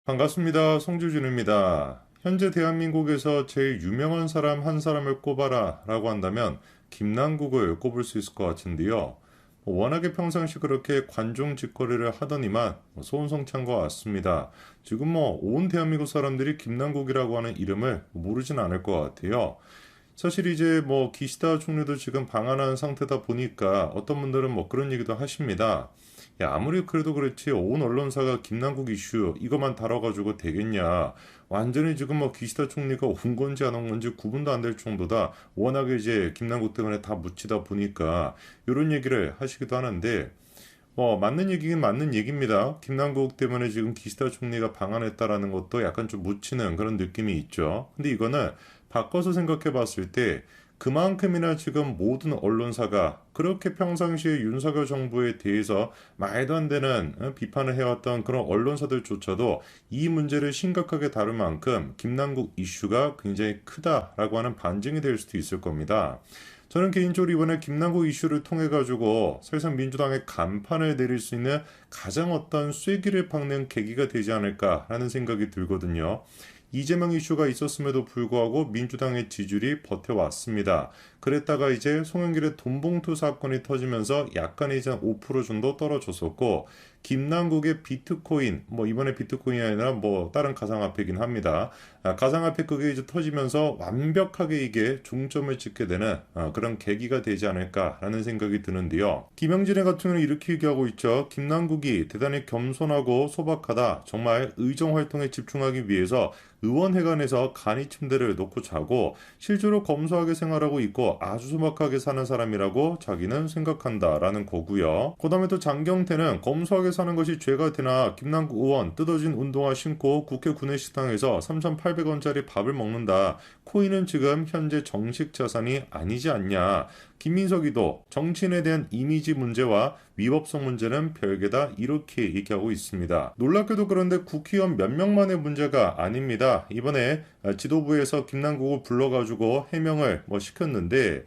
반갑습니다. 송주준입니다. 현재 대한민국에서 제일 유명한 사람 한 사람을 꼽아라 라고 한다면 김남국을 꼽을 수 있을 것 같은데요. 워낙에 평상시 그렇게 관종 짓거리를 하더니만 소원성찬 것 같습니다. 지금 온 대한민국 사람들이 김남국이라고 하는 이름을 모르진 않을 것 같아요. 사실 이제 기시다 총리도 지금 방한한 상태다 보니까 어떤 분들은 그런 얘기도 하십니다. 야, 아무리 그래도 그렇지 온 언론사가 김남국 이슈 이것만 다뤄가지고 되겠냐. 완전히 지금 기시다 총리가 온 건지 안 온 건지 구분도 안 될 정도다. 워낙에 이제 김남국 때문에 다 묻히다 보니까 이런 얘기를 하시기도 하는데 맞는 얘기긴 맞는 얘기입니다. 김남국 때문에 지금 기시다 총리가 방한했다라는 것도 약간 좀 묻히는 그런 느낌이 있죠. 근데 이거는 바꿔서 생각해 봤을 때 그만큼이나 지금 모든 언론사가 그렇게 평상시에 윤석열 정부에 대해서 말도 안 되는 비판을 해왔던 그런 언론사들조차도 이 문제를 심각하게 다룰 만큼 김남국 이슈가 굉장히 크다라고 하는 반증이 될 수도 있을 겁니다. 저는 개인적으로 이번에 김남국 이슈를 통해 가지고 사실상 민주당의 간판을 내릴 수 있는 가장 어떤 쐐기를 박는 계기가 되지 않을까라는 생각이 들거든요. 이재명 이슈가 있었음에도 불구하고 민주당의 지지율이 버텨왔습니다. 그랬다가 이제 송영길의 돈봉투 사건이 터지면서 약간 이제 5% 정도 떨어졌었고, 김남국의 비트코인, 이번에 비트코인이 아니라 다른 가상화폐이긴 합니다. 가상화폐 그게 이제 터지면서 완벽하게 이게 중점을 찍게 되는 그런 계기가 되지 않을까라는 생각이 드는데요. 김영진의 같은 경우는 이렇게 얘기하고 있죠. 김남국이 대단히 겸손하고 소박하다. 정말 의정 활동에 집중하기 위해서 의원회관에서 간이 침대를 놓고 자고 실제로 검소하게 생활하고 있고 아주 소박하게 사는 사람이라고 자기는 생각한다라는 거고요. 그 다음에 또 장경태는 검소하게 사는 것이 죄가 되나 김남국 의원 뜯어진 운동화 신고 국회 구내식당에서 3,800원짜리 밥을 먹는다. 코인은 지금 현재 정식 자산이 아니지 않냐. 김민석이도 정치인에 대한 이미지 문제와 위법성 문제는 별개다 이렇게 얘기하고 있습니다. 놀랍게도 그런데 국회의원 몇 명만의 문제가 아닙니다. 이번에 지도부에서 김남국을 불러가지고 해명을 시켰는데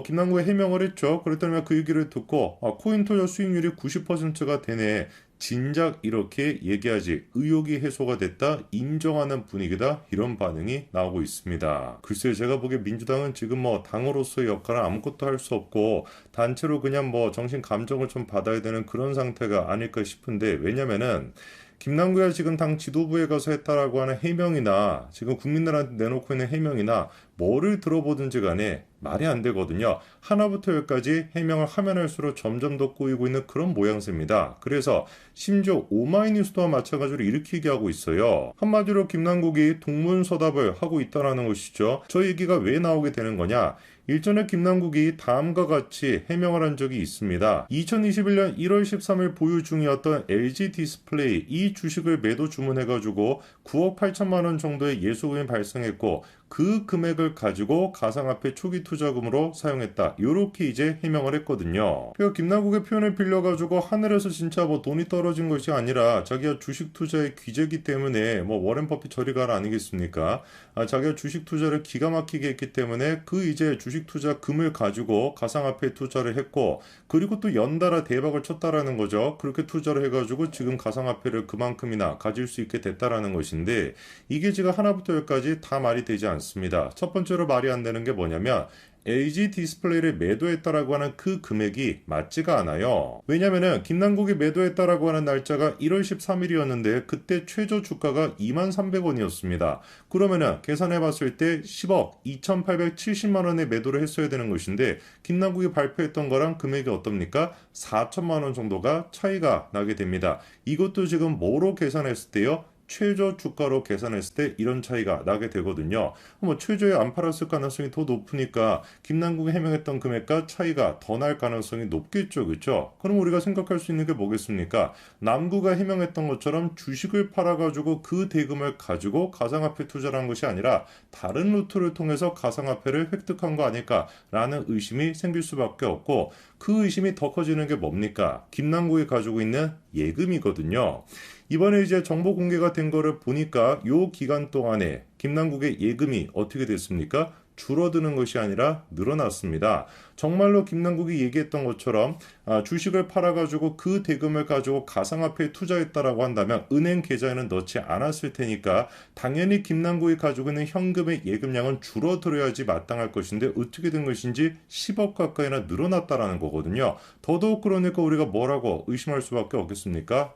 김남국이 해명을 했죠. 그랬더니 그 얘기를 듣고 코인 투자 수익률이 90%가 되네. 진작 이렇게 얘기하지 의혹이 해소가 됐다 인정하는 분위기다 이런 반응이 나오고 있습니다. 글쎄요 제가 보기에 민주당은 지금 당으로서의 역할은 아무것도 할 수 없고 단체로 그냥 정신 감정을 좀 받아야 되는 그런 상태가 아닐까 싶은데 왜냐면은 김남국이 지금 당 지도부에 가서 했다라고 하는 해명이나 지금 국민들한테 내놓고 있는 해명이나 뭐를 들어보든지 간에 말이 안 되거든요. 하나부터 열까지 해명을 하면 할수록 점점 더 꼬이고 있는 그런 모양새입니다. 그래서 심지어 오마이뉴스와 마찬가지로 이렇게 얘기하고 있어요. 한마디로 김남국이 동문서답을 하고 있다는 것이죠. 저 얘기가 왜 나오게 되는 거냐? 일전에 김남국이 다음과 같이 해명을 한 적이 있습니다. 2021년 1월 13일 보유 중이었던 LG 디스플레이 이 주식을 매도 주문해가지고 9억 8천만 원 정도의 예수금이 발생했고 그 금액을 가지고 가상화폐 초기 투자금으로 사용했다. 이렇게 이제 해명을 했거든요. 그러니까 김남국의 표현을 빌려가지고 하늘에서 진짜 돈이 떨어진 것이 아니라 자기가 주식 투자의 귀재기 때문에 워렌 버핏 저리 가라 아니겠습니까? 자기가 주식 투자를 기가 막히게 했기 때문에 그 이제 주식 투자 금을 가지고 가상화폐 투자를 했고 그리고 또 연달아 대박을 쳤다라는 거죠. 그렇게 투자를 해가지고 지금 가상화폐를 그만큼이나 가질 수 있게 됐다라는 것인데 이게 지금 하나부터 열까지 다 말이 되지 않습니다. 첫 번째로 말이 안 되는 게 뭐냐면 LG 디스플레이를 매도했다라고 하는 그 금액이 맞지가 않아요. 왜냐면은 김남국이 매도했다라고 하는 날짜가 1월 13일이었는데 그때 최저 주가가 23,300원이었습니다. 그러면은 계산해 봤을 때 10억 2,870만 원에 매도를 했어야 되는 것인데 김남국이 발표했던 거랑 금액이 어떻습니까? 4천만 원 정도가 차이가 나게 됩니다. 이것도 지금 뭐로 계산했을 때요? 최저 주가로 계산했을 때 이런 차이가 나게 되거든요. 최저에 안 팔았을 가능성이 더 높으니까 김남국이 해명했던 금액과 차이가 더 날 가능성이 높겠죠. 그렇죠? 그럼 우리가 생각할 수 있는 게 뭐겠습니까? 남구가 해명했던 것처럼 주식을 팔아가지고 그 대금을 가지고 가상화폐 투자를 한 것이 아니라 다른 루트를 통해서 가상화폐를 획득한 거 아닐까라는 의심이 생길 수밖에 없고 그 의심이 더 커지는 게 뭡니까? 김남국이 가지고 있는 예금이거든요. 이번에 이제 정보 공개가 된 거를 보니까 요 기간 동안에 김남국의 예금이 어떻게 됐습니까? 줄어드는 것이 아니라 늘어났습니다. 정말로 김남국이 얘기했던 것처럼 주식을 팔아가지고 그 대금을 가지고 가상화폐에 투자했다라고 한다면 은행 계좌에는 넣지 않았을 테니까 당연히 김남국이 가지고 있는 현금의 예금량은 줄어들어야지 마땅할 것인데 어떻게 된 것인지 10억 가까이나 늘어났다라는 거거든요. 더더욱 그러니까 우리가 뭐라고 의심할 수밖에 없겠습니까?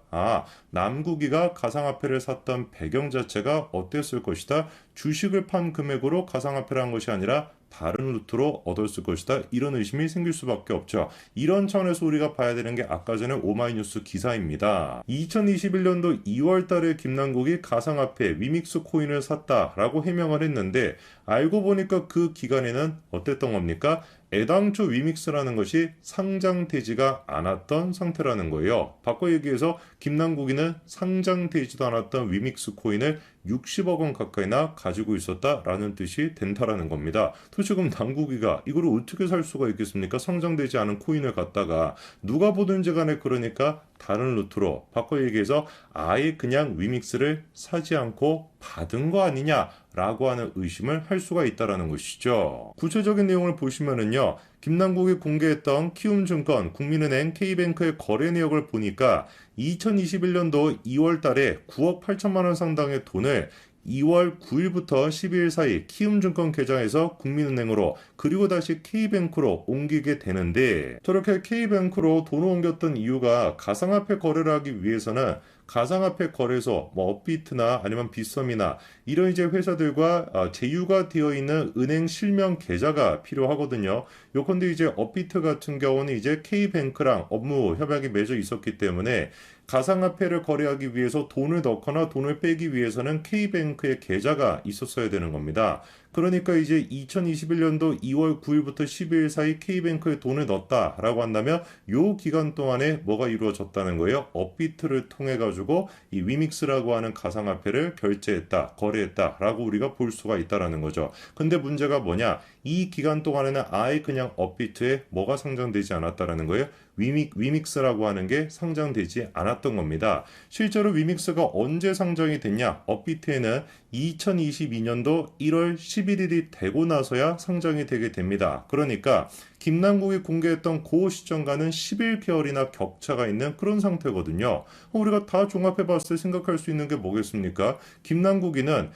남국이가 가상화폐를 샀던 배경 자체가 어땠을 것이다. 주식을 판 금액으로 가상화폐를 한 것이 아니라 다른 루트로 얻었을 것이다. 이런 의심이 생길 수밖에 없죠. 이런 차원에서 우리가 봐야 되는 게 아까 전에 오마이뉴스 기사입니다. 2021년도 2월 달에 김남국이 가상화폐 위믹스 코인을 샀다라고 해명을 했는데 알고 보니까 그 기간에는 어땠던 겁니까? 애당초 위믹스라는 것이 상장되지가 않았던 상태라는 거예요. 바꿔 얘기해서 김남국이는 상장되지도 않았던 위믹스 코인을 60억 원 가까이나 가지고 있었다라는 뜻이 된다라는 겁니다. 도대체 그럼 남국이가 이걸 어떻게 살 수가 있겠습니까? 상장되지 않은 코인을 갖다가 누가 보든지 간에 그러니까 다른 루트로 바꿔 얘기해서 아예 그냥 위믹스를 사지 않고 받은 거 아니냐라고 하는 의심을 할 수가 있다라는 것이죠. 구체적인 내용을 보시면은요. 김남국이 공개했던 키움증권, 국민은행, K뱅크의 거래 내역을 보니까 2021년도 2월 달에 9억 8천만 원 상당의 돈을 2월 9일부터 12일 사이 키움증권 계좌에서 국민은행으로 그리고 다시 K뱅크로 옮기게 되는데 저렇게 K뱅크로 돈을 옮겼던 이유가 가상화폐 거래를 하기 위해서는 가상화폐 거래소, 업비트나 아니면 빗썸이나 이런 이제 회사들과 제휴가 되어 있는 은행 실명 계좌가 필요하거든요. 요컨대 이제 업비트 같은 경우는 이제 K뱅크랑 업무 협약이 맺어 있었기 때문에 가상화폐를 거래하기 위해서 돈을 넣거나 돈을 빼기 위해서는 K뱅크의 계좌가 있었어야 되는 겁니다. 그러니까 이제 2021년도 2월 9일부터 12일 사이 K뱅크에 돈을 넣었다라고 한다면 요 기간 동안에 뭐가 이루어졌다는 거예요? 업비트를 통해 가지고 이 위믹스라고 하는 가상화폐를 결제했다, 거래했다라고 우리가 볼 수가 있다라는 거죠. 근데 문제가 뭐냐? 이 기간 동안에는 아예 그냥 업비트에 뭐가 상장되지 않았다라는 거예요? 위믹스라고 하는 게 상장되지 않았던 겁니다. 실제로 위믹스가 언제 상장이 됐냐? 업비트에는 2022년도 1월 11일이 되고 나서야 상장이 되게 됩니다. 그러니까 김남국이 공개했던 그 시점과는 11개월이나 격차가 있는 그런 상태거든요. 우리가 다 종합해 봤을 때 생각할 수 있는 게 뭐겠습니까? 김남국이는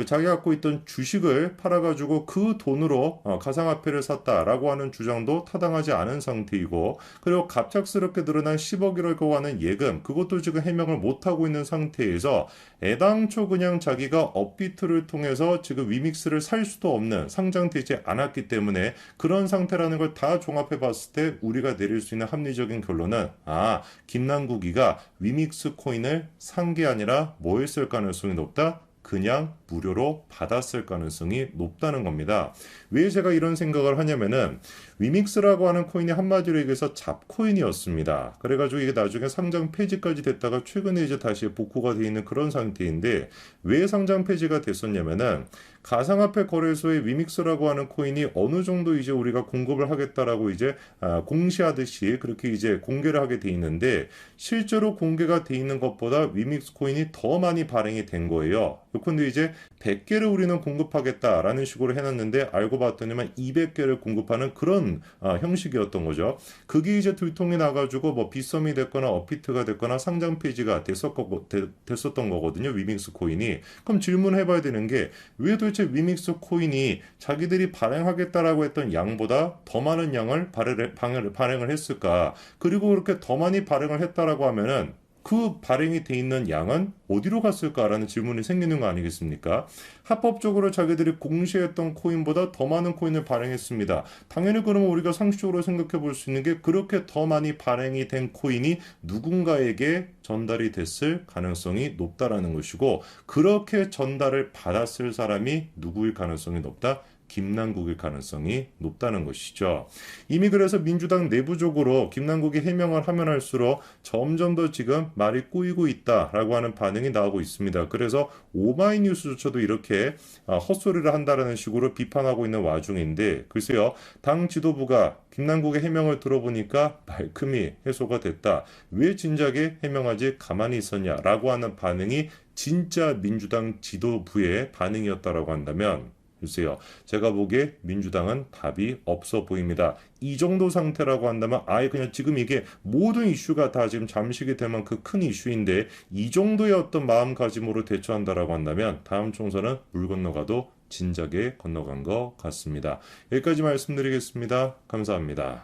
자기 갖고 있던 주식을 팔아가지고 그 돈으로 가상화폐를 샀다라고 하는 주장도 타당하지 않은 상태이고 그리고 갑작스럽게 늘어난 10억이라고 하는 예금 그것도 지금 해명을 못하고 있는 상태에서 애당초 그냥 자기가 업비트를 통해서 지금 위믹스를 살 수도 없는 상장되지 않았기 때문에 그런 상태라는 걸 다 종합해 봤을 때 우리가 내릴 수 있는 합리적인 결론은 김남국이가 위믹스 코인을 산 게 아니라 뭐 했을 가능성이 높다? 그냥 무료로 받았을 가능성이 높다는 겁니다. 왜 제가 이런 생각을 하냐면은 위믹스라고 하는 코인이 한마디로 얘기해서 잡코인이었습니다. 그래가지고 이게 나중에 상장 폐지까지 됐다가 최근에 이제 다시 복구가 되어 있는 그런 상태인데 왜 상장 폐지가 됐었냐면은 가상화폐 거래소의 위믹스라고 하는 코인이 어느 정도 이제 우리가 공급을 하겠다라고 이제 공시하듯이 그렇게 이제 공개를 하게 돼 있는데 실제로 공개가 돼 있는 것보다 위믹스 코인이 더 많이 발행이 된 거예요. 근데 이제 100개를 우리는 공급하겠다라는 식으로 해놨는데 알고 봤더니만 200개를 공급하는 그런 형식이었던 거죠. 그게 이제 들통이 나가지고 빗썸이 됐거나 업비트가 됐거나 상장 폐지가 됐었던 거거든요. 위믹스 코인이. 그럼 질문해봐야 되는 게 왜 도대체 위믹스 코인이 자기들이 발행하겠다라고 했던 양보다 더 많은 양을 발행을 했을까? 그리고 그렇게 더 많이 발행을 했다라고 하면은 그 발행이 돼 있는 양은 어디로 갔을까라는 질문이 생기는 거 아니겠습니까? 합법적으로 자기들이 공시했던 코인보다 더 많은 코인을 발행했습니다. 당연히 그러면 우리가 상식적으로 생각해 볼 수 있는 게 그렇게 더 많이 발행이 된 코인이 누군가에게 전달이 됐을 가능성이 높다라는 것이고 그렇게 전달을 받았을 사람이 누구일 가능성이 높다? 김남국일 가능성이 높다는 것이죠. 이미 그래서 민주당 내부적으로 김남국이 해명을 하면 할수록 점점 더 지금 말이 꼬이고 있다라고 하는 반응이 나오고 있습니다. 그래서 오마이뉴스조차도 이렇게 헛소리를 한다라는 식으로 비판하고 있는 와중인데 글쎄요. 당 지도부가 김남국의 해명을 들어보니까 말끔히 해소가 됐다. 왜 진작에 해명하지 가만히 있었냐라고 하는 반응이 진짜 민주당 지도부의 반응이었다라고 한다면 글쎄요. 제가 보기에 민주당은 답이 없어 보입니다. 이 정도 상태라고 한다면 아예 그냥 지금 이게 모든 이슈가 다 지금 잠식이 될 만큼 큰 이슈인데 이 정도의 어떤 마음가짐으로 대처한다라고 한다면 다음 총선은 물 건너가도 진작에 건너간 것 같습니다. 여기까지 말씀드리겠습니다. 감사합니다.